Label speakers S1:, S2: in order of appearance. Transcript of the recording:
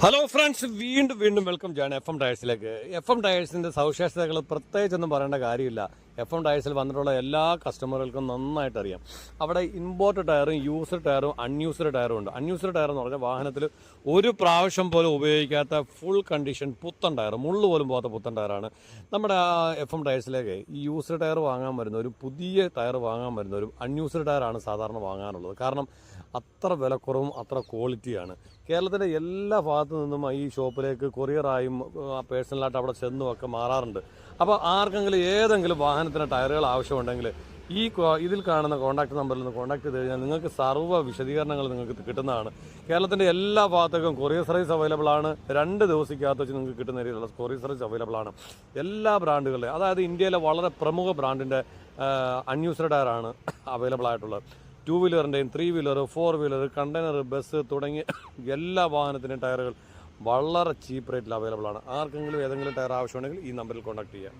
S1: Hello friends, വീണ്ടും welcome ചെയ്യാണ് F M ടയേഴ്സിലേക്ക്. F M ടയേഴ്സിൻ്റെ സവിശേഷതകൾ പ്രത്യേകിച്ചൊന്നും പറയേണ്ട കാര്യമില്ല. എഫ് എം ടയേഴ്സിൽ വന്നിട്ടുള്ള എല്ലാ കസ്റ്റമറുകൾക്കും നന്നായിട്ട് അറിയാം. അവിടെ ഇമ്പോർട്ട് ടയറും യൂസ്ഡ് ടയറും അൺയൂസ്ഡ് ടയറും ഉണ്ട്. അൺയൂസ്ഡ് ടയർ എന്ന് പറഞ്ഞാൽ വാഹനത്തിൽ ഒരു പ്രാവശ്യം പോലും ഉപയോഗിക്കാത്ത ഫുൾ കണ്ടീഷൻ പുത്തൻ ടയർ, മുള്ളു പോലും പോകാത്ത പുത്തൻ ടയറാണ് നമ്മുടെ എഫ് എം ടയേഴ്സിലേക്ക്. ഈ യൂസ്ഡ് ടയർ വാങ്ങാൻ വരുന്നവരും പുതിയ ടയർ വാങ്ങാൻ വരുന്നവരും അൺയൂസ്ഡ് ടയറാണ് സാധാരണ വാങ്ങാനുള്ളത്. കാരണം അത്ര വിലക്കുറവും അത്ര ക്വാളിറ്റിയാണ്. കേരളത്തിൻ്റെ എല്ലാ ഭാഗത്തു നിന്നും ഈ ഷോപ്പിലേക്ക് കൊറിയറായും പേഴ്സണലായിട്ട് അവിടെ ചെന്നും ഒക്കെ മാറാറുണ്ട്. അപ്പോൾ ആർക്കെങ്കിലും ഏതെങ്കിലും വാഹനത്തിന് ടയറുകൾ ആവശ്യമുണ്ടെങ്കിൽ ഇതിൽ കാണുന്ന കോൺടാക്ട് നമ്പറിൽ നിന്ന് കോൺടാക്ട് ചെയ്ത് കഴിഞ്ഞാൽ നിങ്ങൾക്ക് സർവ്വ വിശദീകരണങ്ങൾ നിങ്ങൾക്ക് കിട്ടുന്നതാണ്. കേരളത്തിൻ്റെ എല്ലാ ഭാഗത്തേക്കും കൊറിയർ സർവീസ് അവൈലബിൾ ആണ്. 2 ദിവസത്തിനകത്ത് വെച്ച് നിങ്ങൾക്ക് കിട്ടുന്ന രീതിയിലുള്ള കൊറിയർ സർവീസ് അവൈലബിൾ ആണ്. എല്ലാ ബ്രാൻഡുകളുടെ, അതായത് ഇന്ത്യയിലെ വളരെ പ്രമുഖ ബ്രാൻഡിൻ്റെ അൺയൂസ്ഡ് ടയറാണ് അവൈലബിൾ ആയിട്ടുള്ളത്. 2 വീലറിൻ്റെയും 3 വീലർ, 4 വീലർ, കണ്ടെയ്നർ, ബസ് തുടങ്ങിയ എല്ലാ വാഹനത്തിൻ്റെയും ടയറുകൾ വളരെ ചീപ്പ് റേറ്റിൽ അവൈലബിൾ ആണ്. ആർക്കെങ്കിലും ഏതെങ്കിലും ടയർ ആവശ്യമുണ്ടെങ്കിൽ ഈ നമ്പറിൽ കോൺടാക്ട് ചെയ്യാം.